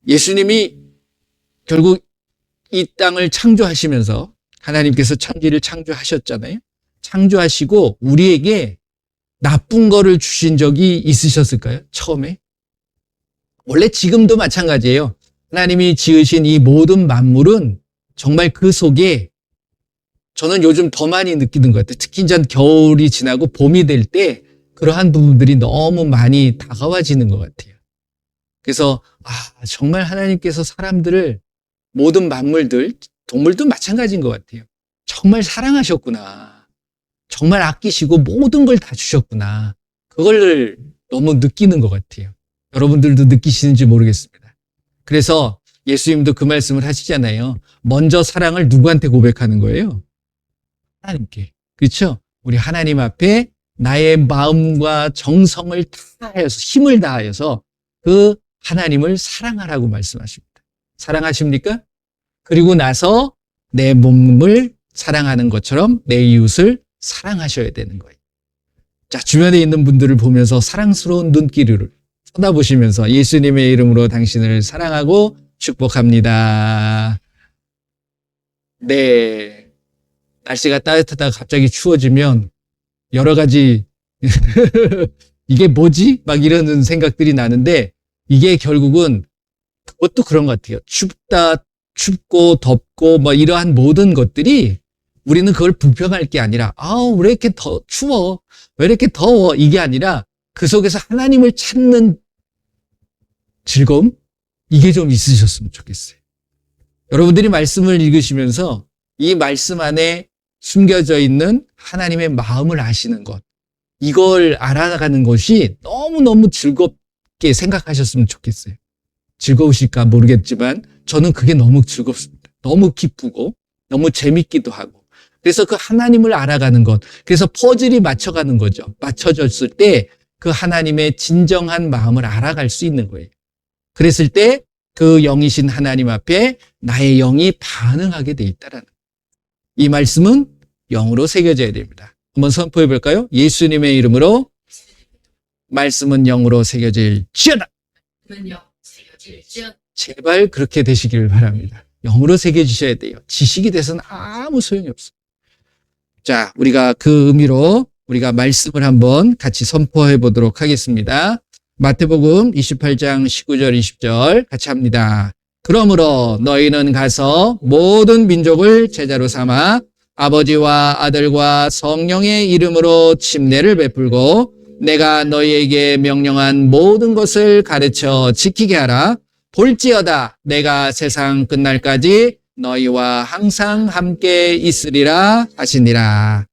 예수님이 결국 이 땅을 창조하시면서 하나님께서 천지를 창조하셨잖아요. 창조하시고 우리에게 나쁜 거를 주신 적이 있으셨을까요? 처음에? 원래 지금도 마찬가지예요. 하나님이 지으신 이 모든 만물은 정말 그 속에 저는 요즘 더 많이 느끼는 것 같아요. 특히 이제 겨울이 지나고 봄이 될 때 그러한 부분들이 너무 많이 다가와지는 것 같아요. 그래서 정말 하나님께서 사람들을 모든 만물들, 동물도 마찬가지인 것 같아요. 정말 사랑하셨구나. 정말 아끼시고 모든 걸 다 주셨구나. 그걸 너무 느끼는 것 같아요. 여러분들도 느끼시는지 모르겠습니다. 그래서 예수님도 그 말씀을 하시잖아요. 먼저 사랑을 누구한테 고백하는 거예요? 하나님께. 그렇죠? 우리 하나님 앞에 나의 마음과 정성을 다하여서, 힘을 다하여서 그 하나님을 사랑하라고 말씀하십니다. 사랑하십니까? 그리고 나서 내 몸을 사랑하는 것처럼 내 이웃을 사랑하셔야 되는 거예요. 자, 주변에 있는 분들을 보면서 사랑스러운 눈길을 쳐다보시면서 예수님의 이름으로 당신을 사랑하고 축복합니다. 네. 날씨가 따뜻하다가 갑자기 추워지면 여러 가지 이게 뭐지? 막 이러는 생각들이 나는데 이게 결국은 그것도 그런 것 같아요. 춥고 덥고 뭐 이러한 모든 것들이 우리는 그걸 불평할 게 아니라 왜 이렇게 더 추워? 왜 이렇게 더워? 이게 아니라 그 속에서 하나님을 찾는 즐거움? 이게 좀 있으셨으면 좋겠어요. 여러분들이 말씀을 읽으시면서 이 말씀 안에 숨겨져 있는 하나님의 마음을 아시는 것, 이걸 알아가는 것이 너무너무 즐겁게 생각하셨으면 좋겠어요. 즐거우실까 모르겠지만 저는 그게 너무 즐겁습니다. 너무 기쁘고 너무 재밌기도 하고. 그래서 그 하나님을 알아가는 것, 그래서 퍼즐이 맞춰가는 거죠. 맞춰졌을 때 그 하나님의 진정한 마음을 알아갈 수 있는 거예요. 그랬을 때 그 영이신 하나님 앞에 나의 영이 반응하게 돼 있다라는 거예요. 이 말씀은 영으로 새겨져야 됩니다. 한번 선포해 볼까요? 예수님의 이름으로 말씀은 영으로 새겨질지어다. 제발 그렇게 되시길 바랍니다. 영으로 새겨지셔야 돼요. 지식이 돼서는 아무 소용이 없어요. 자, 우리가 그 의미로 우리가 말씀을 한번 같이 선포해 보도록 하겠습니다. 마태복음 28장 19절 20절 같이 합니다. 그러므로 너희는 가서 모든 민족을 제자로 삼아 아버지와 아들과 성령의 이름으로 침례를 베풀고 내가 너희에게 명령한 모든 것을 가르쳐 지키게 하라. 볼지어다 내가 세상 끝날까지 너희와 항상 함께 있으리라 하시니라.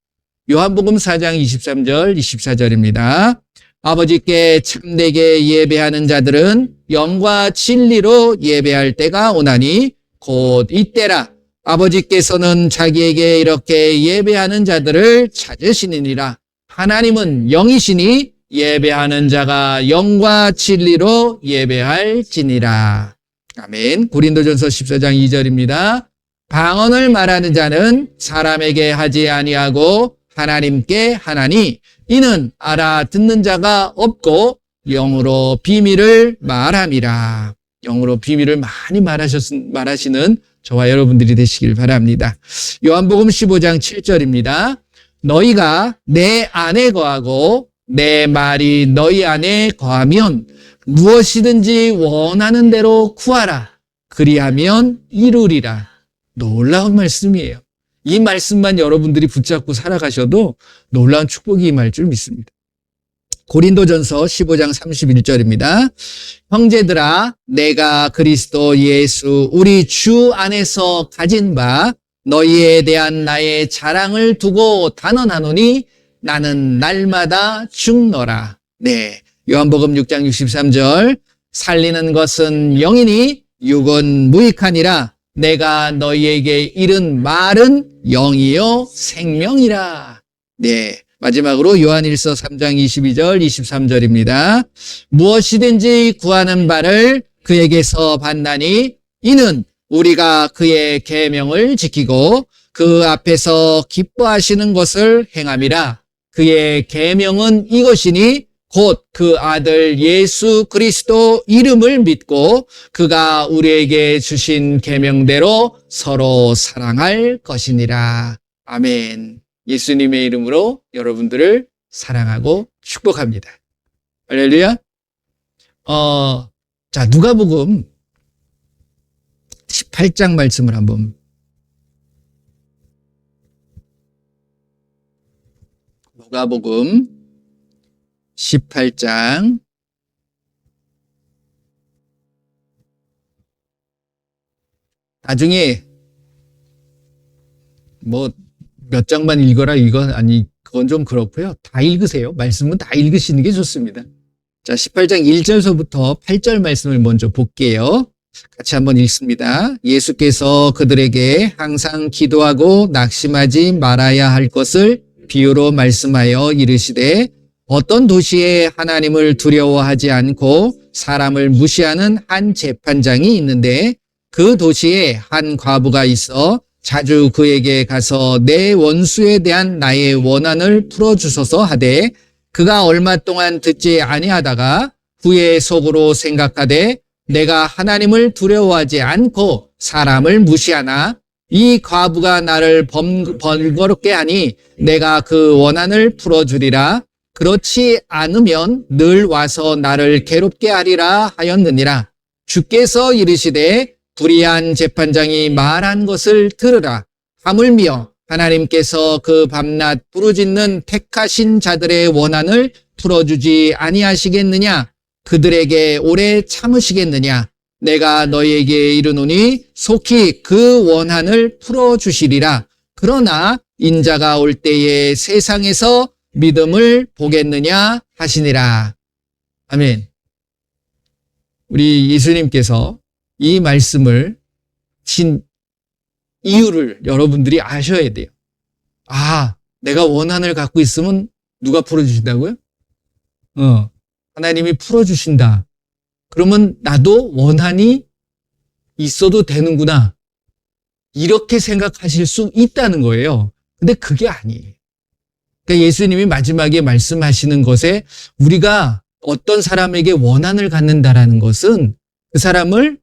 요한복음 4장 23절 24절입니다. 아버지께 참되게 예배하는 자들은 영과 진리로 예배할 때가 오나니 곧 이때라. 아버지께서는 자기에게 이렇게 예배하는 자들을 찾으시느니라. 하나님은 영이시니 예배하는 자가 영과 진리로 예배할지니라. 아멘. 고린도전서 14장 2절입니다. 방언을 말하는 자는 사람에게 하지 아니하고 하나님께 하나니 이는 알아듣는 자가 없고 영으로 비밀을 말함이라. 영으로 비밀을 많이 말하시는 저와 여러분들이 되시길 바랍니다. 요한복음 15장 7절입니다. 너희가 내 안에 거하고 내 말이 너희 안에 거하면 무엇이든지 원하는 대로 구하라. 그리하면 이루리라. 놀라운 말씀이에요. 이 말씀만 여러분들이 붙잡고 살아가셔도 놀라운 축복이 임할 줄 믿습니다. 고린도전서 15장 31절입니다. 형제들아, 내가 그리스도 예수 우리 주 안에서 가진 바 너희에 대한 나의 자랑을 두고 단언하노니 나는 날마다 죽노라. 네, 요한복음 6장 63절. 살리는 것은 영이니 육은 무익하니라. 내가 너희에게 이른 말은 영이요 생명이라. 네, 마지막으로 요한일서 3장 22절 23절입니다. 무엇이든지 구하는 바를 그에게서 받나니 이는 우리가 그의 계명을 지키고 그 앞에서 기뻐하시는 것을 행함이라. 그의 계명은 이것이니 곧 그 아들 예수 그리스도 이름을 믿고 그가 우리에게 주신 계명대로 서로 사랑할 것이니라. 아멘. 예수님의 이름으로 여러분들을 사랑하고 축복합니다. 할렐루야. 자, 누가복음 18장 말씀을 한번 누가복음 18장 나중에 뭐 몇 장만 읽어라 이건 아니 그건 좀 그렇고요. 다 읽으세요. 말씀은 다 읽으시는 게 좋습니다. 자, 18장 1절서부터 8절 말씀을 먼저 볼게요. 같이 한번 읽습니다. 예수께서 그들에게 항상 기도하고 낙심하지 말아야 할 것을 비유로 말씀하여 이르시되 어떤 도시에 하나님을 두려워하지 않고 사람을 무시하는 한 재판장이 있는데 그 도시에 한 과부가 있어 자주 그에게 가서 내 원수에 대한 나의 원한을 풀어주소서 하되 그가 얼마 동안 듣지 아니하다가 후에 속으로 생각하되 내가 하나님을 두려워하지 않고 사람을 무시하나 이 과부가 나를 번거롭게 하니 내가 그 원한을 풀어주리라. 그렇지 않으면 늘 와서 나를 괴롭게 하리라 하였느니라. 주께서 이르시되 불의한 재판장이 말한 것을 들으라. 하물며 하나님께서 그 밤낮 부르짖는 택하신 자들의 원한을 풀어주지 아니하시겠느냐? 그들에게 오래 참으시겠느냐? 내가 너희에게 이르노니 속히 그 원한을 풀어주시리라. 그러나 인자가 올 때에 세상에서 믿음을 보겠느냐 하시니라. 아멘. 우리 예수님께서 이 말씀을 신 이유를 여러분들이 아셔야 돼요. 아, 내가 원한을 갖고 있으면 누가 풀어주신다고요? 하나님이 풀어주신다. 그러면 나도 원한이 있어도 되는구나. 이렇게 생각하실 수 있다는 거예요. 근데 그게 아니에요. 그러니까 예수님이 마지막에 말씀하시는 것에 우리가 어떤 사람에게 원한을 갖는다라는 것은 그 사람을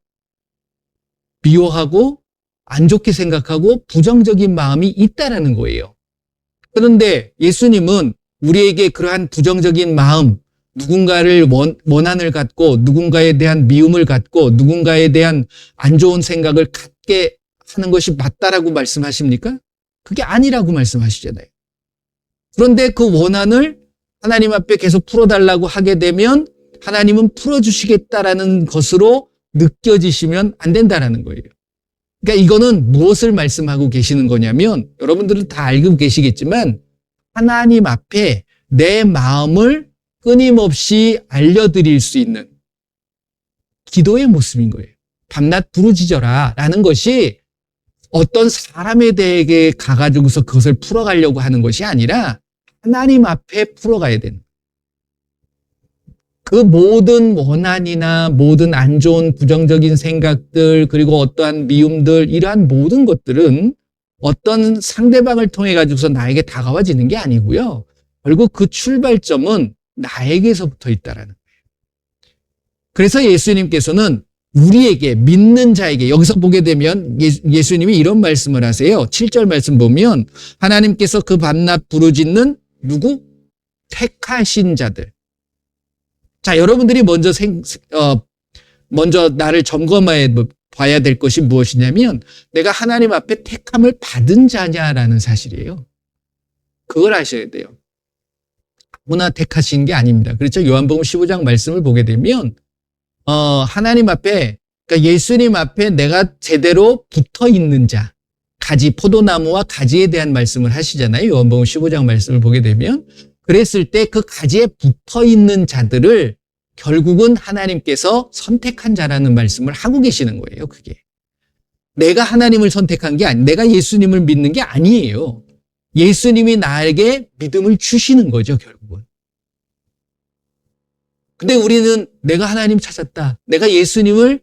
미워하고 안 좋게 생각하고 부정적인 마음이 있다라는 거예요. 그런데 예수님은 우리에게 그러한 부정적인 마음, 누군가를 원한을 갖고 누군가에 대한 미움을 갖고 누군가에 대한 안 좋은 생각을 갖게 하는 것이 맞다라고 말씀하십니까? 그게 아니라고 말씀하시잖아요. 그런데 그 원한을 하나님 앞에 계속 풀어달라고 하게 되면 하나님은 풀어주시겠다라는 것으로 느껴지시면 안 된다라는 거예요. 그러니까 이거는 무엇을 말씀하고 계시는 거냐면 여러분들은 다 알고 계시겠지만 하나님 앞에 내 마음을 끊임없이 알려드릴 수 있는 기도의 모습인 거예요. 밤낮 부르짖어라 라는 것이 어떤 사람에 대해 가가지고서 그것을 풀어가려고 하는 것이 아니라 하나님 앞에 풀어가야 되는 거예요. 그 모든 원한이나 모든 안 좋은 부정적인 생각들 그리고 어떠한 미움들 이러한 모든 것들은 어떤 상대방을 통해 가지고서 나에게 다가와지는 게 아니고요. 결국 그 출발점은 나에게서부터 있다라는 거예요. 그래서 예수님께서는 우리에게 믿는 자에게 여기서 보게 되면 예수님이 이런 말씀을 하세요. 7절 말씀 보면 하나님께서 그 밤낮 부르짖는 누구? 택하신 자들. 자, 여러분들이 먼저 나를 점검해 봐야 될 것이 무엇이냐면 내가 하나님 앞에 택함을 받은 자냐라는 사실이에요. 그걸 아셔야 돼요. 아무나 택하신 게 아닙니다. 그렇죠? 요한복음 15장 말씀을 보게 되면 하나님 앞에 그러니까 예수님 앞에 내가 제대로 붙어 있는 자, 가지 포도나무와 가지에 대한 말씀을 하시잖아요. 요한복음 15장 말씀을 보게 되면 그랬을 때 그 가지에 붙어 있는 자들을 결국은 하나님께서 선택한 자라는 말씀을 하고 계시는 거예요. 그게 내가 하나님을 선택한 게 아니, 내가 예수님을 믿는 게 아니에요. 예수님이 나에게 믿음을 주시는 거죠, 결국은. 근데 우리는 내가 하나님 찾았다. 내가 예수님을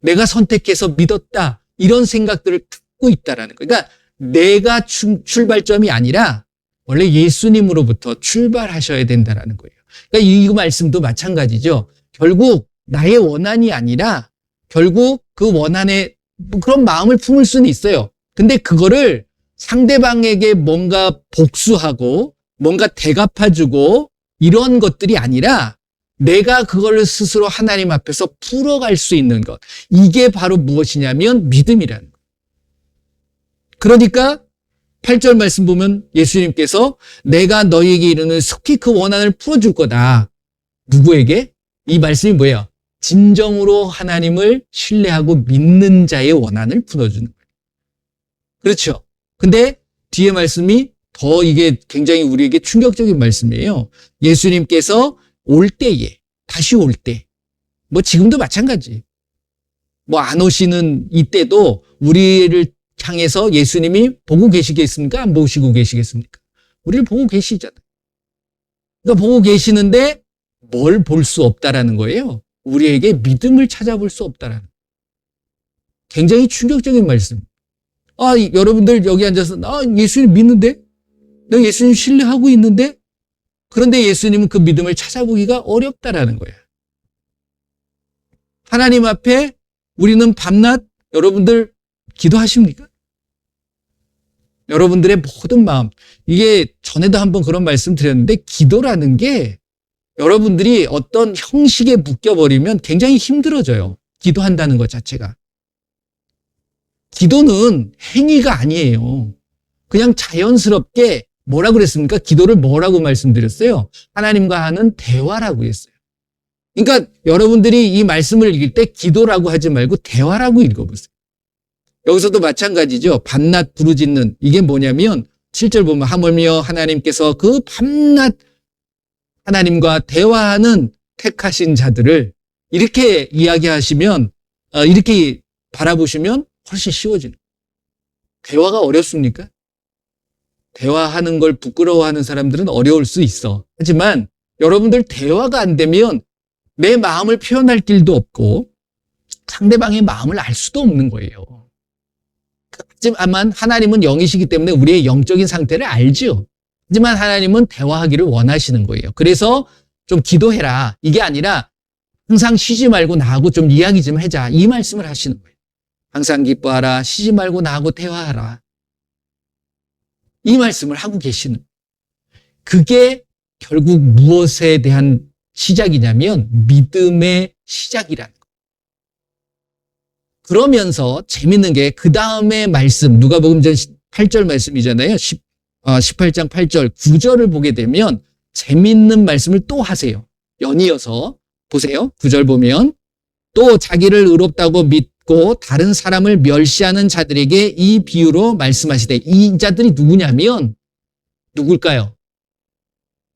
내가 선택해서 믿었다. 이런 생각들을 갖고 있다라는 거예요. 그러니까 내가 출발점이 아니라 원래 예수님으로부터 출발하셔야 된다라는 거예요. 그러니까 이 말씀도 마찬가지죠. 결국 나의 원한이 아니라 결국 그 원한에 그런 마음을 품을 수는 있어요. 근데 그거를 상대방에게 뭔가 복수하고 뭔가 대갚아주고 이런 것들이 아니라 내가 그걸 스스로 하나님 앞에서 풀어갈 수 있는 것. 이게 바로 무엇이냐면 믿음이라는 것. 그러니까 8절 말씀 보면 예수님께서 내가 너희에게 이르는 속히 그 원한을 풀어줄 거다. 누구에게? 이 말씀이 뭐예요? 진정으로 하나님을 신뢰하고 믿는 자의 원한을 풀어주는 거예요. 그렇죠? 근데 뒤에 말씀이 더 이게 굉장히 우리에게 충격적인 말씀이에요. 예수님께서 올 때에, 다시 올 때, 뭐 지금도 마찬가지. 뭐 안 오시는 이때도 우리를 향해서 예수님이 보고 계시겠습니까? 안 보시고 계시겠습니까? 우리를 보고 계시잖아요. 그러니까 보고 계시는데 뭘 볼 수 없다라는 거예요. 우리에게 믿음을 찾아볼 수 없다라는 거예요. 굉장히 충격적인 말씀. 여러분들 여기 앉아서 예수님 믿는데? 내가 예수님 신뢰하고 있는데? 그런데 예수님은 그 믿음을 찾아보기가 어렵다라는 거예요. 하나님 앞에 우리는 밤낮 여러분들 기도하십니까? 여러분들의 모든 마음, 이게 전에도 한번 그런 말씀 드렸는데 기도라는 게 여러분들이 어떤 형식에 묶여버리면 굉장히 힘들어져요. 기도한다는 것 자체가. 기도는 행위가 아니에요. 그냥 자연스럽게 뭐라고 그랬습니까? 기도를 뭐라고 말씀드렸어요? 하나님과 하는 대화라고 했어요. 그러니까 여러분들이 이 말씀을 읽을 때 기도라고 하지 말고 대화라고 읽어보세요. 여기서도 마찬가지죠. 밤낮 부르짖는 이게 뭐냐면 7절 보면 하물며 하나님께서 그 밤낮 하나님과 대화하는 택하신 자들을 이렇게 이야기하시면 이렇게 바라보시면 훨씬 쉬워지는 거예요. 대화가 어렵습니까? 대화하는 걸 부끄러워하는 사람들은 어려울 수 있어. 하지만 여러분들 대화가 안 되면 내 마음을 표현할 길도 없고 상대방의 마음을 알 수도 없는 거예요. 하지만 하나님은 영이시기 때문에 우리의 영적인 상태를 알죠. 하지만 하나님은 대화하기를 원하시는 거예요. 그래서 좀 기도해라. 이게 아니라 항상 쉬지 말고 나하고 좀 이야기 좀 하자. 이 말씀을 하시는 거예요. 항상 기뻐하라. 쉬지 말고 나하고 대화하라. 이 말씀을 하고 계시는 거예요. 그게 결국 무엇에 대한 시작이냐면 믿음의 시작이라는 거예요. 그러면서 재밌는 게 그 다음에 말씀, 누가복음 8절 말씀이잖아요. 18장 8절, 9절을 보게 되면 재밌는 말씀을 또 하세요. 연이어서 보세요. 9절 보면 또 자기를 의롭다고 믿고 다른 사람을 멸시하는 자들에게 이 비유로 말씀하시되, 이 자들이 누구냐면 누굴까요?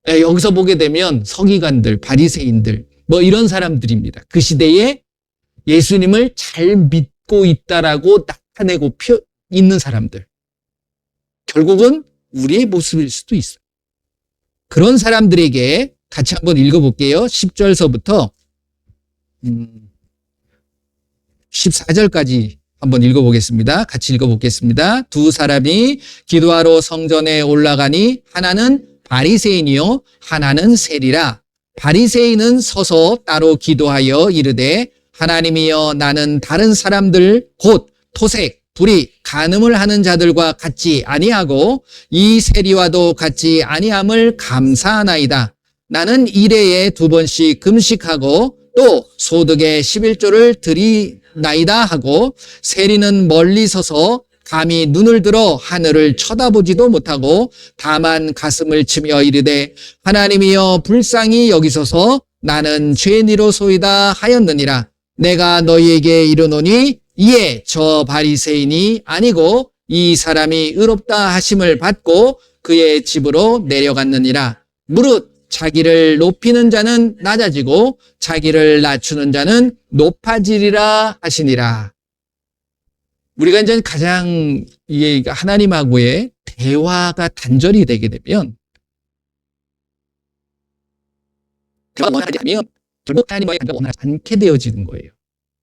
여기서 보게 되면 서기관들, 바리새인들 뭐 이런 사람들입니다. 그 시대에 예수님을 잘 믿고 있다라고 나타내고 있는 사람들. 결국은 우리의 모습일 수도 있어요. 그런 사람들에게 같이 한번 읽어볼게요. 10절서부터 14절까지 한번 읽어보겠습니다. 같이 읽어보겠습니다. 두 사람이 기도하러 성전에 올라가니 하나는 바리새인이요 하나는 세리라. 바리새인은 서서 따로 기도하여 이르되 하나님이여 나는 다른 사람들 곧 토색, 불의, 간음을 하는 자들과 같지 아니하고 이 세리와도 같지 아니함을 감사하나이다. 나는 일해에 2번씩 금식하고 또 소득의 11조를 드리나이다 하고 세리는 멀리 서서 감히 눈을 들어 하늘을 쳐다보지도 못하고 다만 가슴을 치며 이르되 하나님이여 불쌍히 여기소서 나는 죄인이로소이다 하였느니라. 내가 너희에게 이르노니 이에 저 바리새인이 아니고 이 사람이 의롭다 하심을 받고 그의 집으로 내려갔느니라. 무릇 자기를 높이는 자는 낮아지고 자기를 낮추는 자는 높아지리라 하시니라. 우리가 이제 가장 이게 하나님하고의 대화가 단절이 되게 되면 대화가 원하지 않으면 결국 하나님과의 관계가 원하지 않게 되어지는 거예요.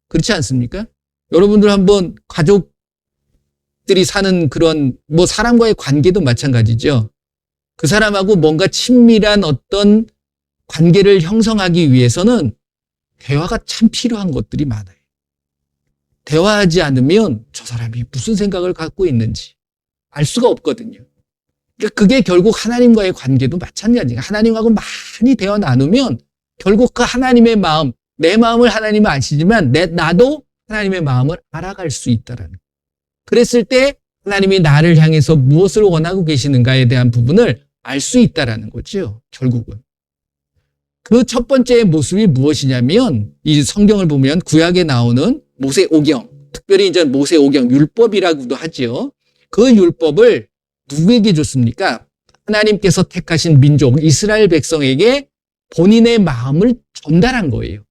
그렇지 않습니까? 여러분들 한번 가족들이 사는 그런 뭐 사람과의 관계도 마찬가지죠. 그 사람하고 뭔가 친밀한 어떤 관계를 형성하기 위해서는 대화가 참 필요한 것들이 많아요. 대화하지 않으면 저 사람이 무슨 생각을 갖고 있는지 알 수가 없거든요. 그러니까 그게 결국 하나님과의 관계도 마찬가지예요. 하나님하고 많이 대화 나누면 결국 그 하나님의 마음, 내 마음을 하나님은 아시지만 나도 하나님의 마음을 알아갈 수 있다라는 거예요. 그랬을 때 하나님이 나를 향해서 무엇을 원하고 계시는가에 대한 부분을 알 수 있다라는 거죠. 결국은. 그 첫 번째 모습이 무엇이냐면 이 성경을 보면 구약에 나오는 모세오경, 특별히 이제 모세오경 율법이라고도 하지요. 그 율법을 누구에게 줬습니까? 하나님께서 택하신 민족 이스라엘 백성에게 본인의 마음을 전달한 거예요.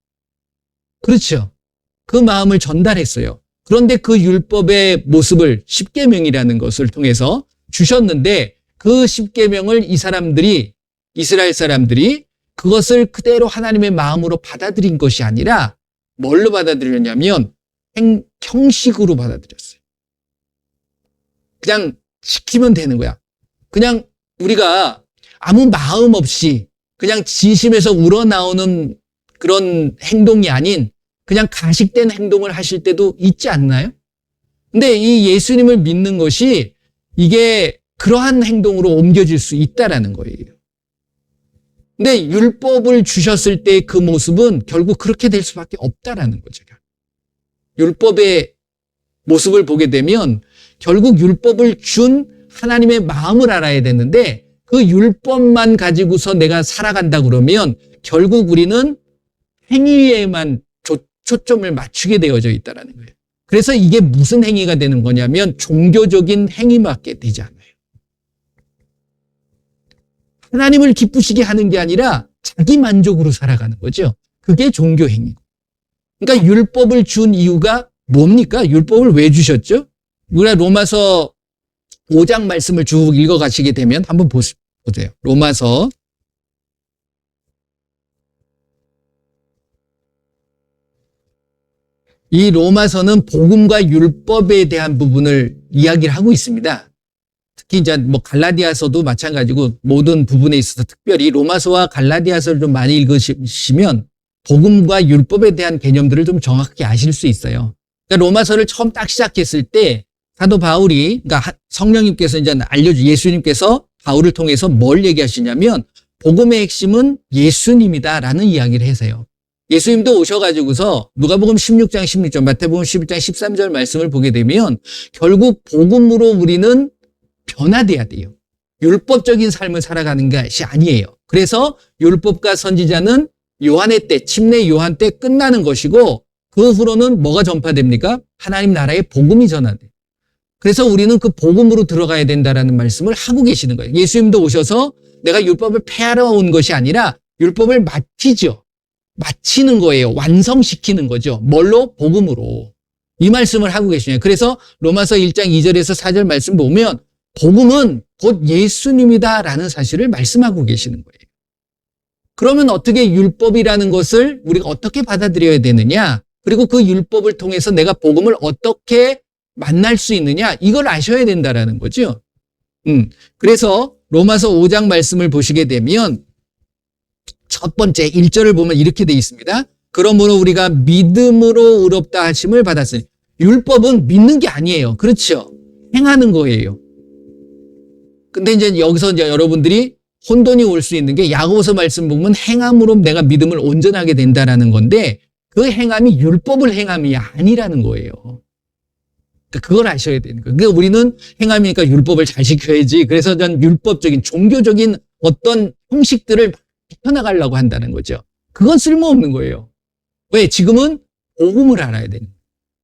그렇죠. 그 마음을 전달했어요. 그런데 그 율법의 모습을 십계명이라는 것을 통해서 주셨는데 그 십계명을 이스라엘 사람들이 그것을 그대로 하나님의 마음으로 받아들인 것이 아니라 뭘로 받아들였냐면 형식으로 받아들였어요. 그냥 지키면 되는 거야. 그냥 우리가 아무 마음 없이 그냥 진심에서 우러나오는 그런 행동이 아닌 그냥 가식된 행동을 하실 때도 있지 않나요? 근데 이 예수님을 믿는 것이 이게 그러한 행동으로 옮겨질 수 있다라는 거예요. 근데 율법을 주셨을 때 그 모습은 결국 그렇게 될 수밖에 없다라는 거죠. 율법의 모습을 보게 되면 결국 율법을 준 하나님의 마음을 알아야 되는데 그 율법만 가지고서 내가 살아간다 그러면 결국 우리는 행위에만 초점을 맞추게 되어져 있다는 거예요. 그래서 이게 무슨 행위가 되는 거냐면 종교적인 행위밖에 되지 않아요. 하나님을 기쁘시게 하는 게 아니라 자기 만족으로 살아가는 거죠. 그게 종교 행위고. 그러니까 율법을 준 이유가 뭡니까? 율법을 왜 주셨죠? 우리가 로마서 5장 말씀을 쭉 읽어가시게 되면 한번 보세요. 로마서 이 로마서는 복음과 율법에 대한 부분을 이야기를 하고 있습니다. 특히 이제 뭐 갈라디아서도 마찬가지고 모든 부분에 있어서 특별히 로마서와 갈라디아서를 좀 많이 읽으시면 복음과 율법에 대한 개념들을 좀 정확하게 아실 수 있어요. 그러니까 로마서를 처음 딱 시작했을 때 사도 바울이, 그러니까 성령님께서 이제 예수님께서 바울을 통해서 뭘 얘기하시냐면 복음의 핵심은 예수님이다라는 이야기를 하세요. 예수님도 오셔가지고서 누가복음 16장 16절, 마태복음 11장 13절 말씀을 보게 되면 결국 복음으로 우리는 변화돼야 돼요. 율법적인 삶을 살아가는 것이 아니에요. 그래서 율법과 선지자는 요한의 때, 침례 요한 때 끝나는 것이고 그 후로는 뭐가 전파됩니까? 하나님 나라의 복음이 전하돼요. 그래서 우리는 그 복음으로 들어가야 된다라는 말씀을 하고 계시는 거예요. 예수님도 오셔서 내가 율법을 폐하러 온 것이 아니라 율법을 마치는 거예요. 완성시키는 거죠. 뭘로? 복음으로. 이 말씀을 하고 계시네요. 그래서 로마서 1장 2절에서 4절 말씀 보면 복음은 곧 예수님이다라는 사실을 말씀하고 계시는 거예요. 그러면 어떻게 율법이라는 것을 우리가 어떻게 받아들여야 되느냐? 그리고 그 율법을 통해서 내가 복음을 어떻게 만날 수 있느냐? 이걸 아셔야 된다라는 거죠. 그래서 로마서 5장 말씀을 보시게 되면 첫 번째 1절을 보면 이렇게 돼 있습니다. 그러므로 우리가 믿음으로 의롭다 하심을 받았으니 율법은 믿는 게 아니에요. 그렇죠? 행하는 거예요. 근데 이제 여기서 이제 여러분들이 혼돈이 올 수 있는 게 야고보서 말씀 보면 행함으로 내가 믿음을 온전하게 된다라는 건데 그 행함이 율법을 행함이 아니라는 거예요. 그러니까 그걸 아셔야 되는 거예요. 그러니까 우리는 행함이니까 율법을 잘 지켜야지. 그래서 전 율법적인 종교적인 어떤 형식들을 지켜나가려고 한다는 거죠. 그건 쓸모없는 거예요. 왜? 지금은 복음을 알아야 되는 거예요.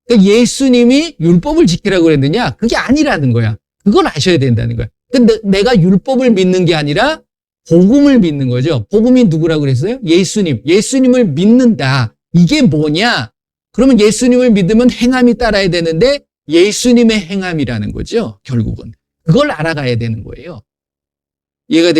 그러니까 예수님이 율법을 지키라고 그랬느냐? 그게 아니라는 거야. 그걸 아셔야 된다는 거야. 근데 내가 율법을 믿는 게 아니라 복음을 믿는 거죠. 복음이 누구라고 그랬어요? 예수님. 예수님을 믿는다. 이게 뭐냐? 그러면 예수님을 믿으면 행함이 따라야 되는데 예수님의 행함이라는 거죠. 결국은. 그걸 알아가야 되는 거예요. 이해가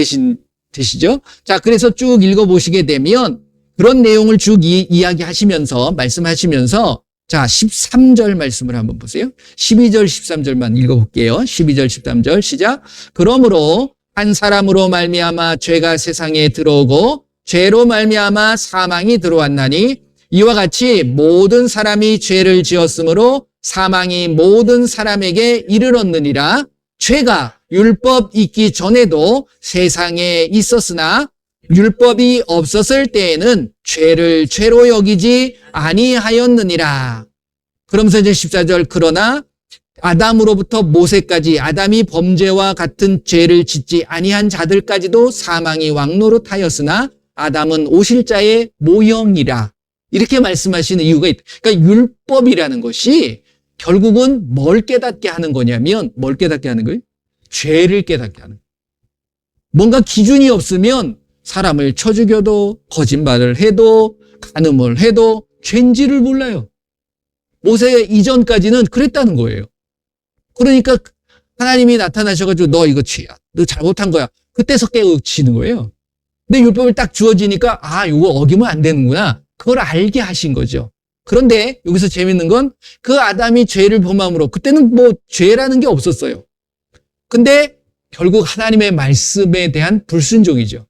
되시죠? 자, 그래서 쭉 읽어보시게 되면 그런 내용을 쭉 이야기하시면서 말씀하시면서 자, 13절 말씀을 한번 보세요. 12절, 13절만 읽어볼게요. 12절, 13절 시작. 그러므로 한 사람으로 말미암아 죄가 세상에 들어오고 죄로 말미암아 사망이 들어왔나니 이와 같이 모든 사람이 죄를 지었으므로 사망이 모든 사람에게 이르렀느니라. 죄가 율법 있기 전에도 세상에 있었으나 율법이 없었을 때에는 죄를 죄로 여기지 아니하였느니라. 그러면서 이제 14절, 그러나 아담으로부터 모세까지 아담이 범죄와 같은 죄를 짓지 아니한 자들까지도 사망이 왕노릇하였으나 아담은 오실자의 모형이라. 이렇게 말씀하시는 이유가 있다. 그러니까 율법이라는 것이 결국은 뭘 깨닫게 하는 거냐면, 뭘 깨닫게 하는 거예요? 죄를 깨닫게 하는 거예요. 뭔가 기준이 없으면 사람을 쳐 죽여도, 거짓말을 해도, 간음을 해도 죄인지를 몰라요. 모세 이전까지는 그랬다는 거예요. 그러니까 하나님이 나타나셔가지고 너 이거 죄야, 너 잘못한 거야, 그때서 깨우치는 거예요. 근데 율법을 딱 주어지니까 이거 어기면 안 되는구나, 그걸 알게 하신 거죠. 그런데 여기서 재밌는 건 그 아담이 죄를 범함으로, 그때는 뭐 죄라는 게 없었어요. 근데 결국 하나님의 말씀에 대한 불순종이죠.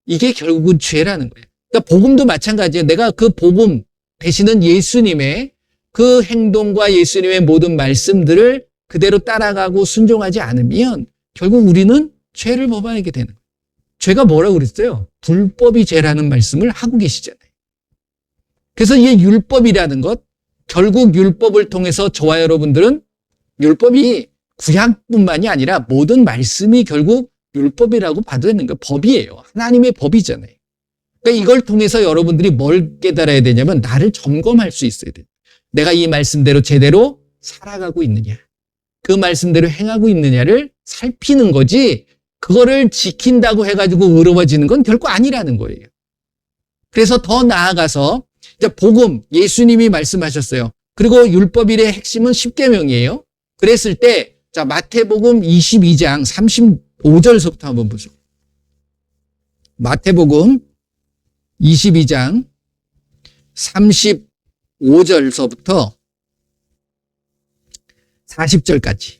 이게 결국은 죄라는 거예요. 그러니까 복음도 마찬가지예요. 내가 그 복음 되시는 예수님의 그 행동과 예수님의 모든 말씀들을 그대로 따라가고 순종하지 않으면 결국 우리는 죄를 범하게 되는 거예요. 죄가 뭐라고 그랬어요? 불법이 죄라는 말씀을 하고 계시잖아요. 그래서 이 율법이라는 것, 결국 율법을 통해서 저와 여러분들은, 율법이 구약뿐만이 아니라 모든 말씀이 결국 율법이라고 봐도 되는 거예요. 법이에요. 하나님의 법이잖아요. 그러니까 이걸 통해서 여러분들이 뭘 깨달아야 되냐면, 나를 점검할 수 있어야 돼요. 내가 이 말씀대로 제대로 살아가고 있느냐, 그 말씀대로 행하고 있느냐를 살피는 거지, 그거를 지킨다고 해가지고 의로워지는 건 결코 아니라는 거예요. 그래서 더 나아가서 이제 복음, 예수님이 말씀하셨어요. 그리고 율법일의 핵심은 십계명이에요. 그랬을 때, 자, 마태복음 22장 35절서부터 한번 보죠. 마태복음 22장 35절서부터 40절까지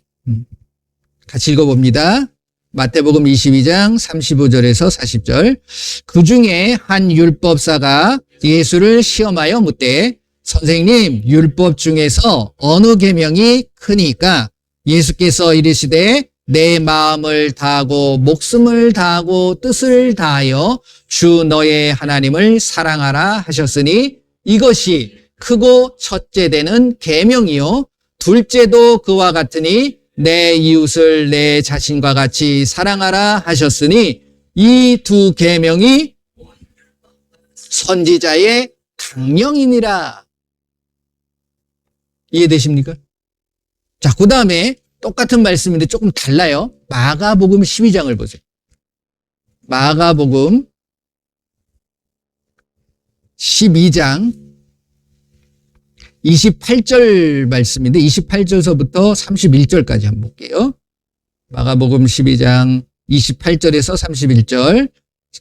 같이 읽어봅니다. 마태복음 22장 35절에서 40절. 그 중에 한 율법사가 예수를 시험하여 묻되, 선생님, 율법 중에서 어느 계명이 크니까? 예수께서 이르시되, 내 마음을 다하고 목숨을 다하고 뜻을 다하여 주 너의 하나님을 사랑하라 하셨으니 이것이 크고 첫째 되는 계명이요, 둘째도 그와 같으니 내 이웃을 내 자신과 같이 사랑하라 하셨으니 이 두 계명이 선지자의 강령이니라. 이해되십니까? 자, 그 다음에 똑같은 말씀인데 조금 달라요. 마가복음 12장을 보세요. 마가복음 12장 28절 말씀인데 28절서부터 31절까지 한번 볼게요. 마가복음 12장 28절에서 31절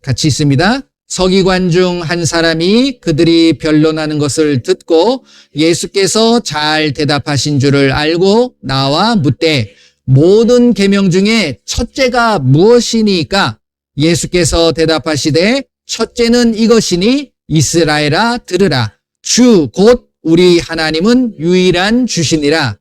같이 있습니다. 서기관 중 한 사람이 그들이 변론하는 것을 듣고 예수께서 잘 대답하신 줄을 알고 나와 묻되, 모든 계명 중에 첫째가 무엇이니까? 예수께서 대답하시되, 첫째는 이것이니 이스라엘아 들으라. 주 곧 우리 하나님은 유일한 주시니라.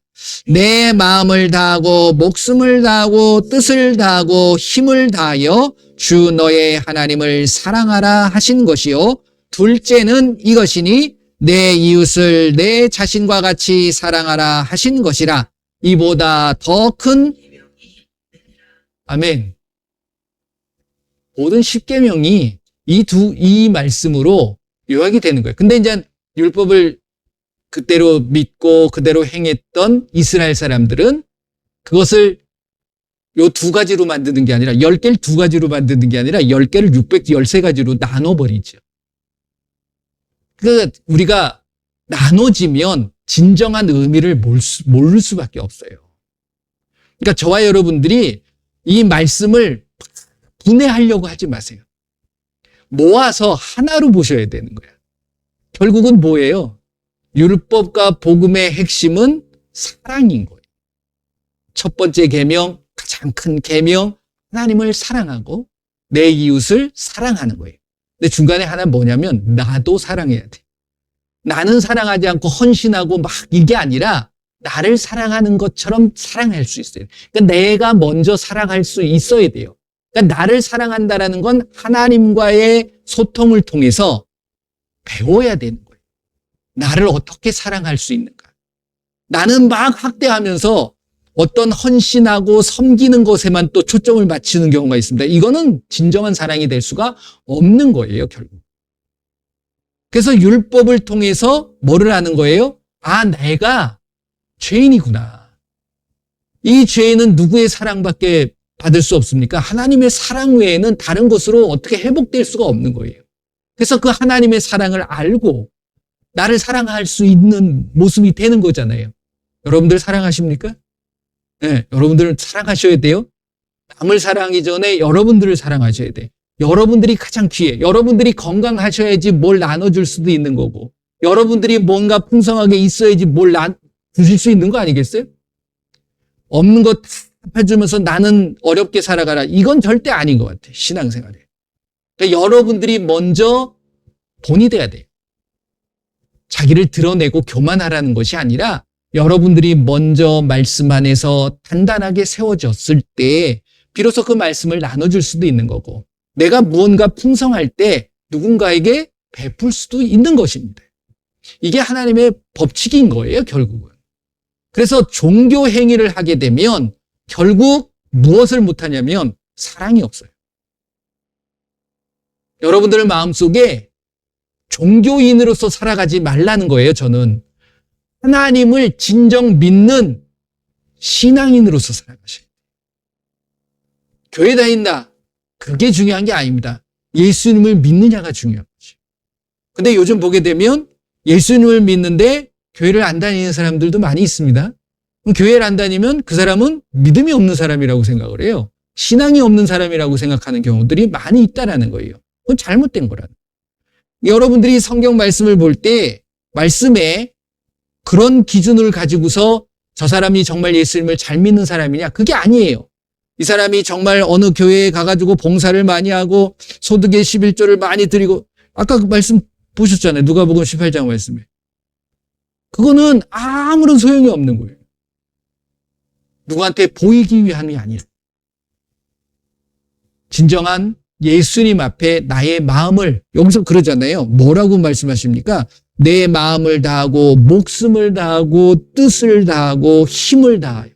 내 마음을 다하고 목숨을 다하고 뜻을 다하고 힘을 다하여 주 너의 하나님을 사랑하라 하신 것이요, 둘째는 이것이니 내 이웃을 내 자신과 같이 사랑하라 하신 것이라. 이보다 더 큰, 아멘. 모든 십계명이 이 말씀으로 요약이 되는 거예요. 근데 이제 율법을 그대로 믿고 그대로 행했던 이스라엘 사람들은 그것을 요 두 가지로 만드는 게 아니라, 10개를 두 가지로 만드는 게 아니라 10개를 613가지로 나눠버리죠. 그러니까 우리가 나눠지면 진정한 의미를 모를 수밖에 없어요. 그러니까 저와 여러분들이 이 말씀을 분해하려고 하지 마세요. 모아서 하나로 보셔야 되는 거예요. 결국은 뭐예요? 율법과 복음의 핵심은 사랑인 거예요. 첫 번째 계명, 가장 큰 계명, 하나님을 사랑하고 내 이웃을 사랑하는 거예요. 근데 중간에 하나 뭐냐면 나도 사랑해야 돼. 나는 사랑하지 않고 헌신하고 막 이게 아니라 나를 사랑하는 것처럼 사랑할 수 있어요. 그러니까 내가 먼저 사랑할 수 있어야 돼요. 그러니까 나를 사랑한다라는 건 하나님과의 소통을 통해서 배워야 되는 거예요. 나를 어떻게 사랑할 수 있는가. 나는 막 학대하면서 어떤 헌신하고 섬기는 것에만 또 초점을 맞추는 경우가 있습니다. 이거는 진정한 사랑이 될 수가 없는 거예요, 결국. 그래서 율법을 통해서 뭐를 하는 거예요? 아, 내가 죄인이구나. 이 죄인은 누구의 사랑밖에 받을 수 없습니까? 하나님의 사랑 외에는 다른 것으로 어떻게 회복될 수가 없는 거예요. 그래서 그 하나님의 사랑을 알고 나를 사랑할 수 있는 모습이 되는 거잖아요. 여러분들 사랑하십니까? 네, 여러분들은 사랑하셔야 돼요. 남을 사랑하기 전에 여러분들을 사랑하셔야 돼요. 여러분들이 가장 귀해. 여러분들이 건강하셔야지 뭘 나눠줄 수도 있는 거고, 여러분들이 뭔가 풍성하게 있어야지 뭘 주실 수 있는 거 아니겠어요? 없는 것 해주면서 나는 어렵게 살아가라. 이건 절대 아닌 것 같아요, 신앙생활에. 그러니까 여러분들이 먼저 본이 돼야 돼요. 자기를 드러내고 교만하라는 것이 아니라 여러분들이 먼저 말씀 안에서 단단하게 세워졌을 때 비로소 그 말씀을 나눠줄 수도 있는 거고, 내가 무언가 풍성할 때 누군가에게 베풀 수도 있는 것입니다. 이게 하나님의 법칙인 거예요, 결국은. 그래서 종교 행위를 하게 되면 결국 무엇을 못하냐면 사랑이 없어요. 여러분들 마음속에 종교인으로서 살아가지 말라는 거예요, 저는. 하나님을 진정 믿는 신앙인으로서 살아가셔야 돼요. 교회 다닌다. 그게 중요한 게 아닙니다. 예수님을 믿느냐가 중요한 거죠. 근데 요즘 보게 되면 예수님을 믿는데 교회를 안 다니는 사람들도 많이 있습니다. 그럼 교회를 안 다니면 그 사람은 믿음이 없는 사람이라고 생각을 해요. 신앙이 없는 사람이라고 생각하는 경우들이 많이 있다라는 거예요. 그건 잘못된 거라는 거예요. 여러분들이 성경 말씀을 볼 때 말씀에 그런 기준을 가지고서 저 사람이 정말 예수님을 잘 믿는 사람이냐? 그게 아니에요. 이 사람이 정말 어느 교회에 가가지고 봉사를 많이 하고 소득의 11조를 많이 드리고, 아까 그 말씀 보셨잖아요. 누가복음 18장 말씀에. 그거는 아무런 소용이 없는 거예요. 누구한테 보이기 위함이 아니라 진정한 예수님 앞에 나의 마음을, 여기서 그러잖아요. 뭐라고 말씀하십니까? 내 마음을 다하고 목숨을 다하고 뜻을 다하고 힘을 다하여.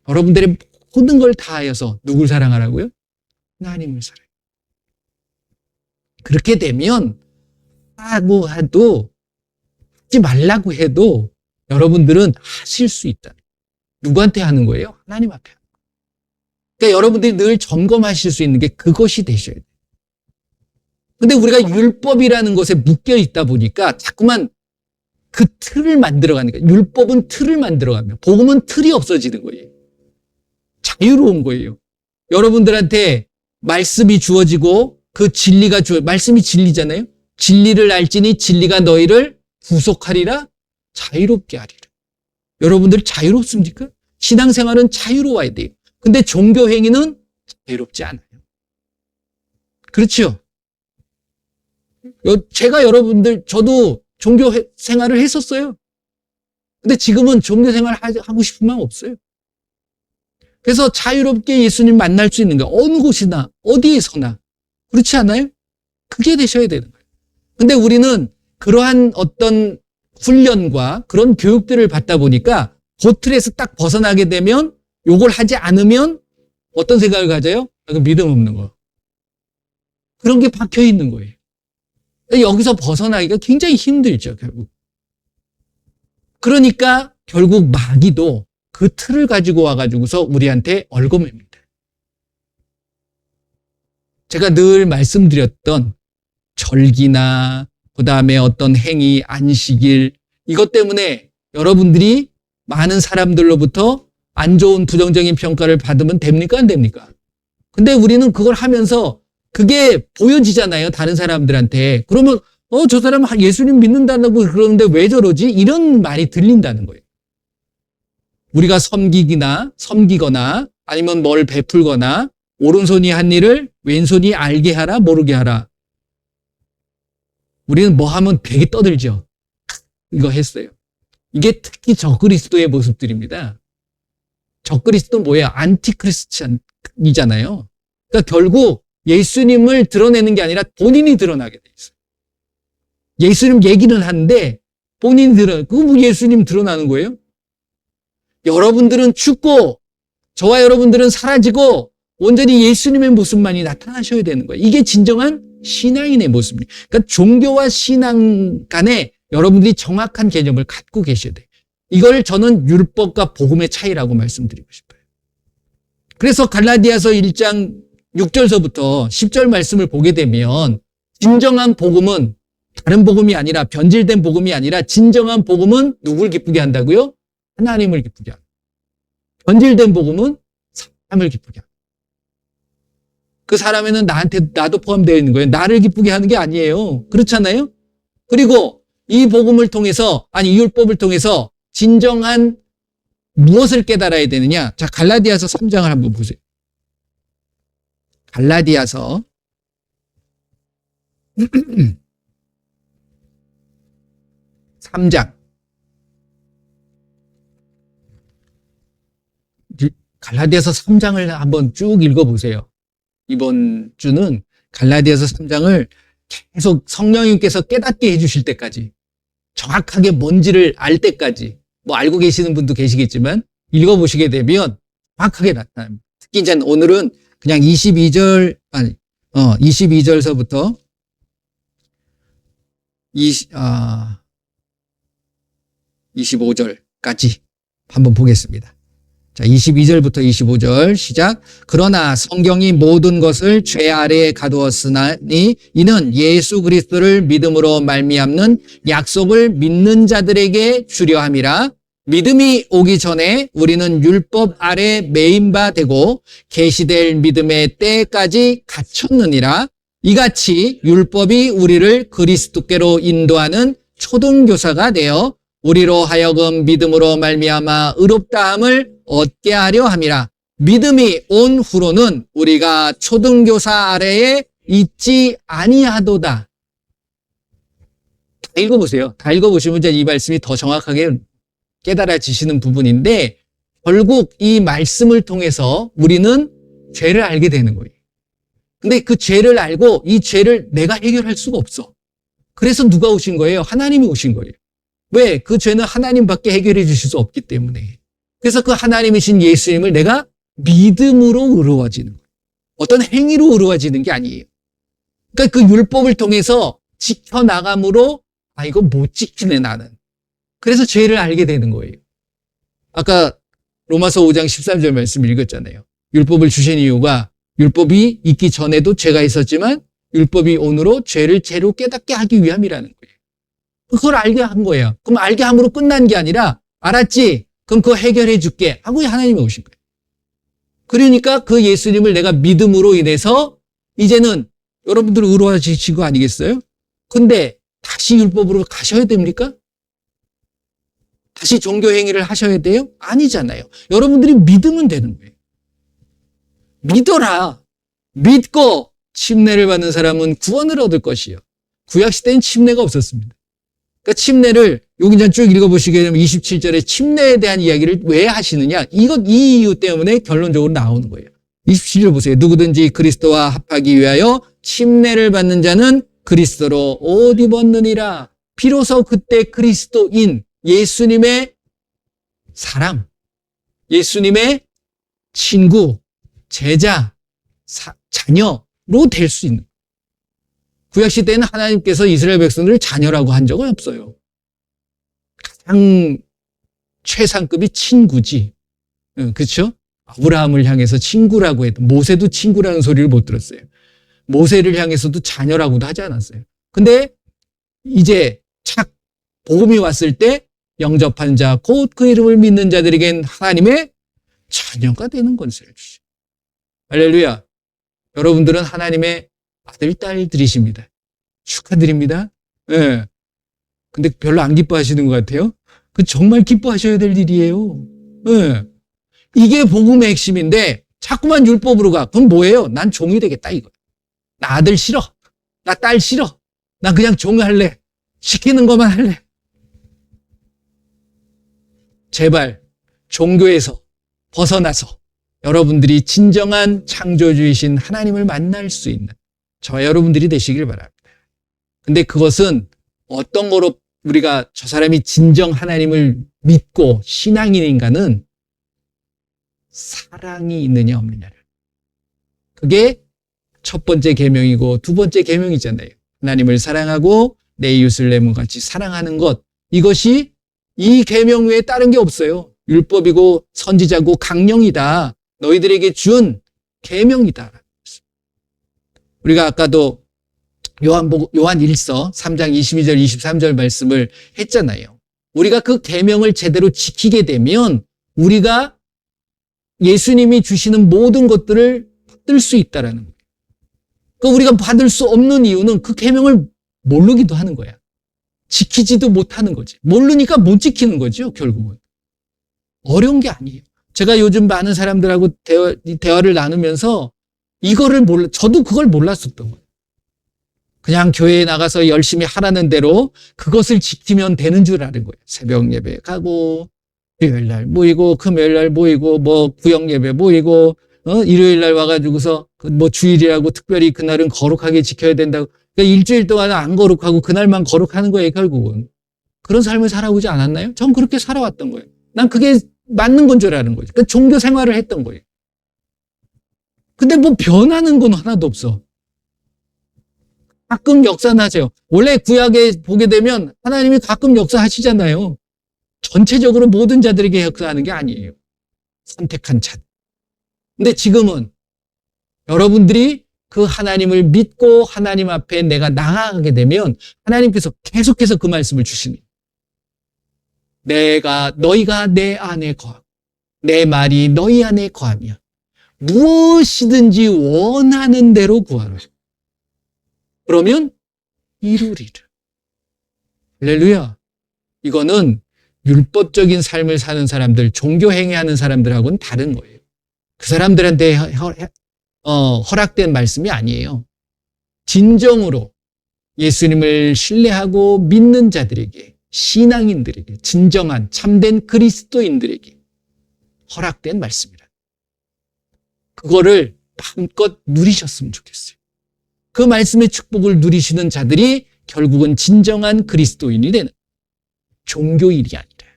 여러분들의 모든 걸 다하여서 누굴 사랑하라고요? 하나님을 사랑해요. 그렇게 되면 하고 해도, 하지 말라고 해도 여러분들은 하실 수 있다. 누구한테 하는 거예요? 하나님 앞에. 그러니까 여러분들이 늘 점검하실 수 있는 게 그것이 되셔야 돼요. 근데 우리가 율법이라는 것에 묶여 있다 보니까 자꾸만 그 틀을 만들어가는 거예요. 율법은 틀을 만들어가면 복음은 틀이 없어지는 거예요. 자유로운 거예요. 여러분들한테 말씀이 주어지고 그 진리가 말씀이 진리잖아요. 진리를 알지니 진리가 너희를 구속하리라, 자유롭게 하리라. 여러분들 자유롭습니까? 신앙생활은 자유로워야 돼요. 근데 종교 행위는 자유롭지 않아요. 그렇죠? 제가 여러분들, 저도 종교 생활을 했었어요. 근데 지금은 종교 생활 하고 싶은 마음 없어요. 그래서 자유롭게 예수님 만날 수 있는 거, 어느 곳이나 어디에서나. 그렇지 않아요? 그게 되셔야 되는 거예요. 근데 우리는 그러한 어떤 훈련과 그런 교육들을 받다 보니까 그 틀에서 딱 벗어나게 되면, 요걸 하지 않으면 어떤 생각을 가져요? 믿음 없는 거. 그런 게 박혀 있는 거예요. 여기서 벗어나기가 굉장히 힘들죠, 결국. 그러니까 결국 마귀도 그 틀을 가지고 와가지고서 우리한테 얽어맵니다. 제가 늘 말씀드렸던 절기나 그 다음에 어떤 행위, 안식일, 이것 때문에 여러분들이 많은 사람들로부터 안 좋은 부정적인 평가를 받으면 됩니까? 안 됩니까? 근데 우리는 그걸 하면서 그게 보여지잖아요, 다른 사람들한테. 그러면 저 사람 예수님 믿는다고 그러는데 왜 저러지? 이런 말이 들린다는 거예요. 우리가 섬기거나 아니면 뭘 베풀거나 오른손이 한 일을 왼손이 알게 하라, 모르게 하라. 우리는 뭐 하면 되게 떠들죠. 이거 했어요. 이게 특히 적그리스도의 모습들입니다. 적그리스도 뭐예요? 안티크리스찬이잖아요. 그러니까 결국 예수님을 드러내는 게 아니라 본인이 드러나게 돼 있어요. 예수님 얘기는 하는데 본인이 그거 뭐 예수님 드러나는 거예요? 여러분들은 죽고 저와 여러분들은 사라지고 온전히 예수님의 모습만이 나타나셔야 되는 거예요. 이게 진정한 신앙인의 모습입니다. 그러니까 종교와 신앙 간에 여러분들이 정확한 개념을 갖고 계셔야 돼요. 이걸 저는 율법과 복음의 차이라고 말씀드리고 싶어요. 그래서 갈라디아서 1장 6절서부터 10절 말씀을 보게 되면 진정한 복음은 다른 복음이 아니라 변질된 복음이 아니라 진정한 복음은 누굴 기쁘게 한다고요? 하나님을 기쁘게 합니다. 변질된 복음은 사람을 기쁘게 합니다. 그 사람에는 나도 포함되어 있는 거예요. 나를 기쁘게 하는 게 아니에요. 그렇잖아요? 그리고 이 복음을 통해서, 이 율법을 통해서 진정한 무엇을 깨달아야 되느냐? 자, 갈라디아서 3장을 한번 보세요. 갈라디아서 3장. 갈라디아서 3장을 한번 쭉 읽어보세요. 이번 주는 갈라디아서 3장을 계속 성령님께서 깨닫게 해주실 때까지, 정확하게 뭔지를 알 때까지, 뭐 알고 계시는 분도 계시겠지만 읽어보시게 되면 정확하게 나타납니다. 특히 이제 오늘은 그냥 22절서부터 25절까지 한번 보겠습니다. 자, 22절부터 25절 시작. 그러나 성경이 모든 것을 죄 아래에 가두었으니 이는 예수 그리스도를 믿음으로 말미암는 약속을 믿는 자들에게 주려 함이라. 믿음이 오기 전에 우리는 율법 아래 매인 바 되고 계시될 믿음의 때까지 갇혔느니라. 이같이 율법이 우리를 그리스도께로 인도하는 초등교사가 되어 우리로 하여금 믿음으로 말미암아 의롭다함을 얻게 하려 함이라. 믿음이 온 후로는 우리가 초등교사 아래에 있지 아니하도다. 다 읽어보세요. 다 읽어보시면 이제 이 말씀이 더 정확하게 깨달아지시는 부분인데, 결국 이 말씀을 통해서 우리는 죄를 알게 되는 거예요. 근데 그 죄를 알고 이 죄를 내가 해결할 수가 없어. 그래서 누가 오신 거예요? 하나님이 오신 거예요. 왜? 그 죄는 하나님밖에 해결해 주실 수 없기 때문에. 그래서 그 하나님이신 예수님을 내가 믿음으로 의로워지는 거예요. 어떤 행위로 의로워지는 게 아니에요. 그러니까 그 율법을 통해서 지켜나감으로 이거 못 지키네 나는. 그래서 죄를 알게 되는 거예요. 아까 로마서 5장 13절 말씀 읽었잖아요. 율법을 주신 이유가 율법이 있기 전에도 죄가 있었지만 율법이 온으로 죄를 죄로 깨닫게 하기 위함이라는 거예요. 그걸 알게 한 거예요. 그럼 알게 함으로 끝난 게 아니라 알았지? 그럼 그거 해결해 줄게 하고 하나님이 오신 거예요. 그러니까 그 예수님을 내가 믿음으로 인해서 이제는 여러분들 의로워지신 거 아니겠어요? 근데 다시 율법으로 가셔야 됩니까? 다시 종교 행위를 하셔야 돼요? 아니잖아요. 여러분들이 믿으면 되는 거예요. 믿어라. 믿고 침례를 받는 사람은 구원을 얻을 것이요. 구약시대엔 침례가 없었습니다. 그러니까 침례를 여기 이제 쭉 읽어보시게 되면 27절에 침례에 대한 이야기를 왜 하시느냐? 이 이유 때문에 결론적으로 나오는 거예요. 27절 보세요. 누구든지 그리스도와 합하기 위하여 침례를 받는 자는 그리스도로 옷 입었느니라. 비로소 그때 그리스도인 예수님의 사람, 예수님의 친구, 제자, 자녀로 될 수 있는. 구약시대에는 하나님께서 이스라엘 백성들을 자녀라고 한 적은 없어요. 가장 최상급이 친구지. 그렇죠? 아브라함을 향해서 친구라고 해도, 모세도 친구라는 소리를 못 들었어요. 모세를 향해서도 자녀라고도 하지 않았어요. 근데 이제 착 복음이 왔을 때 영접한 자, 곧 그 이름을 믿는 자들에겐 하나님의 자녀가 되는 권세를 주시죠. 할렐루야. 여러분들은 하나님의 아들, 딸들이십니다. 축하드립니다. 예. 근데 별로 안 기뻐하시는 것 같아요. 그 정말 기뻐하셔야 될 일이에요. 예. 이게 복음의 핵심인데 자꾸만 율법으로 가. 그럼 뭐예요? 난 종이 되겠다 이거. 나 아들 싫어. 나 딸 싫어. 나 그냥 종 할래. 시키는 것만 할래. 제발 종교에서 벗어나서 여러분들이 진정한 창조주이신 하나님을 만날 수 있는 저와 여러분들이 되시길 바랍니다. 근데 그것은 어떤 거로 우리가 저 사람이 진정 하나님을 믿고 신앙인인가는 사랑이 있느냐 없느냐를. 그게 첫 번째 계명이고 두 번째 계명이잖아요. 하나님을 사랑하고 내 이웃을 내 몸과 같이 사랑하는 것. 이것이 이 계명 외에 다른 게 없어요. 율법이고 선지자고 강령이다. 너희들에게 준 계명이다. 우리가 아까도 요한 1서 3장 22절 23절 말씀을 했잖아요. 우리가 그 계명을 제대로 지키게 되면 우리가 예수님이 주시는 모든 것들을 받을 수 있다라는 거예요. 그러니까 우리가 받을 수 없는 이유는 그 계명을 모르기도 하는 거야. 지키지도 못하는 거지. 모르니까 못 지키는 거죠, 결국은. 어려운 게 아니에요. 제가 요즘 많은 사람들하고 대화를 나누면서 이거를 저도 그걸 몰랐었던 거예요. 그냥 교회에 나가서 열심히 하라는 대로 그것을 지키면 되는 줄 아는 거예요. 새벽 예배 가고, 일요일 날 모이고, 금요일 날 모이고, 구역 예배 모이고, 일요일 날 와가지고서 주일이라고 특별히 그날은 거룩하게 지켜야 된다고. 그러니까 일주일 동안 안 거룩하고 그날만 거룩하는 거예요, 결국은. 그런 삶을 살아오지 않았나요? 전 그렇게 살아왔던 거예요. 난 그게 맞는 건 줄 아는 거죠. 그러니까 종교 생활을 했던 거예요. 근데 변하는 건 하나도 없어. 가끔 역사하세요. 원래 구약에 보게 되면 하나님이 가끔 역사하시잖아요. 전체적으로 모든 자들에게 역사하는 게 아니에요. 선택한 자. 근데 지금은 여러분들이 그 하나님을 믿고 하나님 앞에 내가 나아가게 되면 하나님께서 계속해서 그 말씀을 주시는 거예요. 너희가 내 안에 거하고 내 말이 너희 안에 거하며 무엇이든지 원하는 대로 구하라. 그러면 이루리라. 할렐루야. 이거는 율법적인 삶을 사는 사람들, 종교 행위하는 사람들하고는 다른 거예요. 그 사람들한테 허락된 말씀이 아니에요. 진정으로 예수님을 신뢰하고 믿는 자들에게, 신앙인들에게, 진정한 참된 그리스도인들에게 허락된 말씀이라. 그거를 마음껏 누리셨으면 좋겠어요. 그 말씀의 축복을 누리시는 자들이 결국은 진정한 그리스도인이 되는 종교인이 아니라.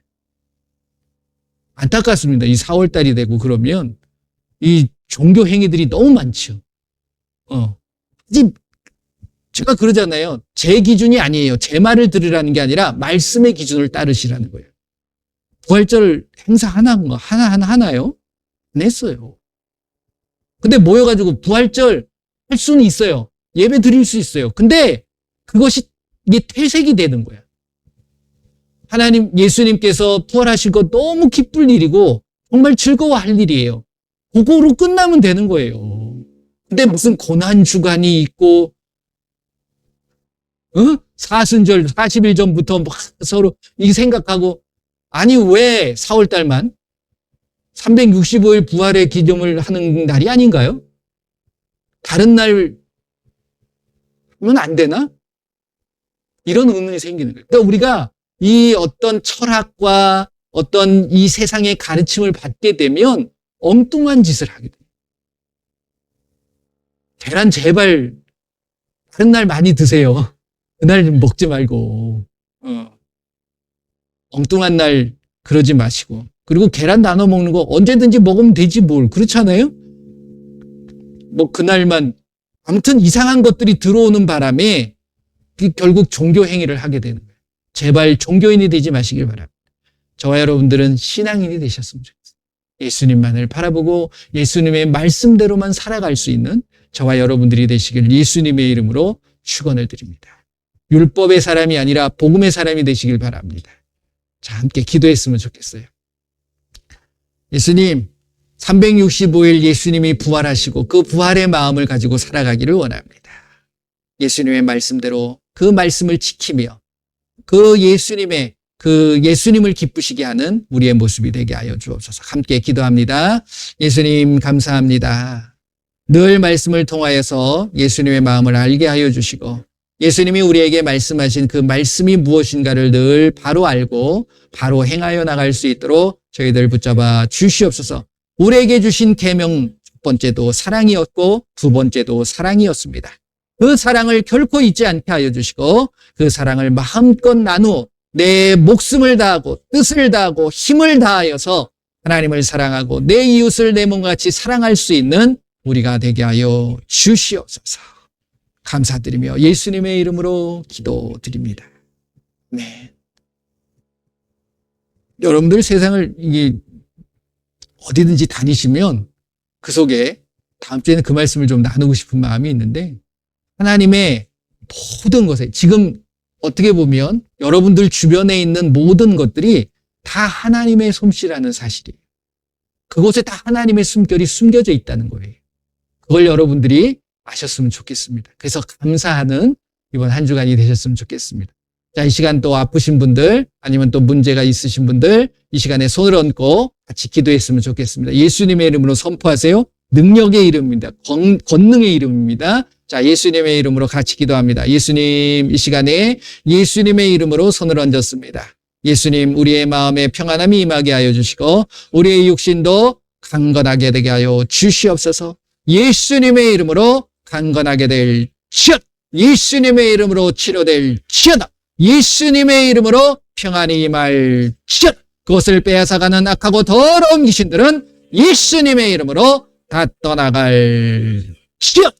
안타깝습니다. 이 4월달이 되고 그러면 이 종교 행위들이 너무 많죠. 제가 그러잖아요. 제 기준이 아니에요. 제 말을 들으라는 게 아니라 말씀의 기준을 따르시라는 거예요. 부활절 행사 하나요? 안 했어요. 근데 모여가지고 부활절 할 수는 있어요. 예배 드릴 수 있어요. 근데 이게 퇴색이 되는 거야. 예수님께서 부활하신 거 너무 기쁠 일이고 정말 즐거워할 일이에요. 그거로 끝나면 되는 거예요. 근데 무슨 고난주간이 있고, 사순절 40일 전부터 막 서로 이 생각하고, 아니 왜 4월달만 365일 부활의 기념을 하는 날이 아닌가요? 다른 날 하면 안 되나? 이런 의문이 생기는 거예요. 그러니까 우리가 이 어떤 철학과 어떤 이 세상의 가르침을 받게 되면 엉뚱한 짓을 하게 돼요. 계란 제발 다른 날 많이 드세요. 그날 먹지 말고. 엉뚱한 날 그러지 마시고. 그리고 계란 나눠 먹는 거 언제든지 먹으면 되지 뭘. 그렇잖아요? 그날만. 아무튼 이상한 것들이 들어오는 바람에 결국 종교 행위를 하게 되는 거예요. 제발 종교인이 되지 마시길 바랍니다. 저와 여러분들은 신앙인이 되셨으면 좋겠어요. 예수님만을 바라보고 예수님의 말씀대로만 살아갈 수 있는 저와 여러분들이 되시길 예수님의 이름으로 축원을 드립니다. 율법의 사람이 아니라 복음의 사람이 되시길 바랍니다. 자, 함께 기도했으면 좋겠어요. 예수님, 365일 예수님이 부활하시고 그 부활의 마음을 가지고 살아가기를 원합니다. 예수님의 말씀대로 그 말씀을 지키며 그 예수님의 그 예수님을 기쁘시게 하는 우리의 모습이 되게 하여 주옵소서. 함께 기도합니다. 예수님 감사합니다. 늘 말씀을 통하여서 예수님의 마음을 알게 하여 주시고 예수님이 우리에게 말씀하신 그 말씀이 무엇인가를 늘 바로 알고 바로 행하여 나갈 수 있도록 저희들 붙잡아 주시옵소서. 우리에게 주신 계명 첫 번째도 사랑이었고 두 번째도 사랑이었습니다. 그 사랑을 결코 잊지 않게 하여 주시고 그 사랑을 마음껏 나누어 내 목숨을 다하고 뜻을 다하고 힘을 다하여서 하나님을 사랑하고 내 이웃을 내 몸과 같이 사랑할 수 있는 우리가 되게 하여 주시옵소서. 감사드리며 예수님의 이름으로 기도드립니다. 네. 여러분들 세상을 어디든지 다니시면 그 속에 다음 주에는 그 말씀을 좀 나누고 싶은 마음이 있는데 하나님의 모든 것에 지금 어떻게 보면 여러분들 주변에 있는 모든 것들이 다 하나님의 솜씨라는 사실이에요. 그곳에 다 하나님의 숨결이 숨겨져 있다는 거예요. 그걸 여러분들이 아셨으면 좋겠습니다. 그래서 감사하는 이번 한 주간이 되셨으면 좋겠습니다. 자, 이 시간 또 아프신 분들 아니면 또 문제가 있으신 분들 이 시간에 손을 얹고 같이 기도했으면 좋겠습니다. 예수님의 이름으로 선포하세요. 능력의 이름입니다. 권능의 이름입니다. 자, 예수님의 이름으로 같이 기도합니다. 예수님, 이 시간에 예수님의 이름으로 손을 얹었습니다. 예수님, 우리의 마음에 평안함이 임하게 하여 주시고 우리의 육신도 강건하게 되게 하여 주시옵소서. 예수님의 이름으로 강건하게 될 치엇, 예수님의 이름으로 치료될 치엇, 예수님의 이름으로 평안이 임할 치엇. 그것을 빼앗아가는 악하고 더러운 귀신들은 예수님의 이름으로 다 떠나갈 치엇.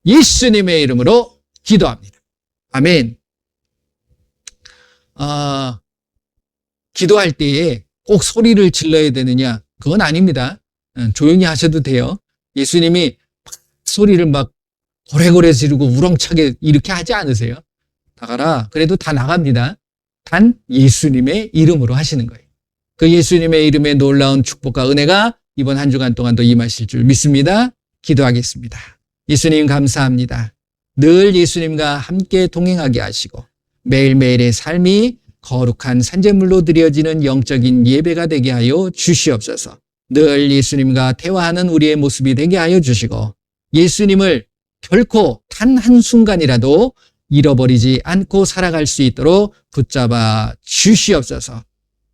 예수님의 이름으로 기도합니다. 아멘. 기도할 때에 꼭 소리를 질러야 되느냐? 그건 아닙니다. 조용히 하셔도 돼요. 예수님이 소리를 막 고래고래 지르고 우렁차게 이렇게 하지 않으세요. 나가라. 그래도 다 나갑니다. 단 예수님의 이름으로 하시는 거예요. 그 예수님의 이름의 놀라운 축복과 은혜가 이번 한 주간 동안도 임하실 줄 믿습니다. 기도하겠습니다. 예수님 감사합니다. 늘 예수님과 함께 동행하게 하시고 매일매일의 삶이 거룩한 산제물로 드려지는 영적인 예배가 되게 하여 주시옵소서. 늘 예수님과 대화하는 우리의 모습이 되게 하여 주시고 예수님을 결코 단 한순간이라도 잃어버리지 않고 살아갈 수 있도록 붙잡아 주시옵소서.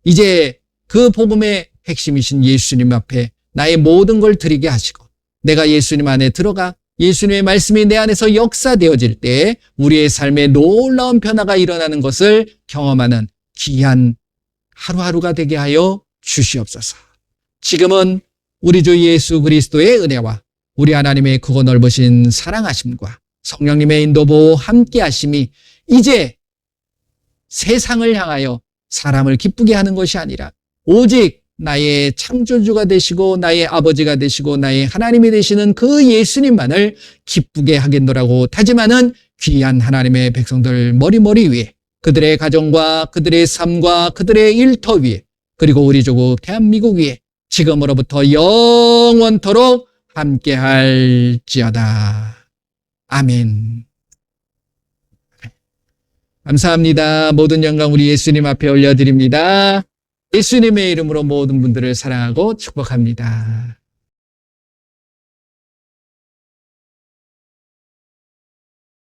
이제 그 복음의 핵심이신 예수님 앞에 나의 모든 걸 드리게 하시고 내가 예수님 안에 들어가 예수님의 말씀이 내 안에서 역사되어질 때 우리의 삶에 놀라운 변화가 일어나는 것을 경험하는 귀한 하루하루가 되게 하여 주시옵소서. 지금은 우리 주 예수 그리스도의 은혜와 우리 하나님의 크고 넓으신 사랑하심과 성령님의 인도보 함께 하심이 이제 세상을 향하여 사람을 기쁘게 하는 것이 아니라 오직 나의 창조주가 되시고 나의 아버지가 되시고 나의 하나님이 되시는 그 예수님만을 기쁘게 하겠노라고 다짐하는 귀한 하나님의 백성들 머리머리 위에 그들의 가정과 그들의 삶과 그들의 일터 위에 그리고 우리 조국 대한민국 위에 지금으로부터 영원토록 함께할지어다. 아멘. 감사합니다. 모든 영광 우리 예수님 앞에 올려드립니다. 예수님의 이름으로 모든 분들을 사랑하고 축복합니다.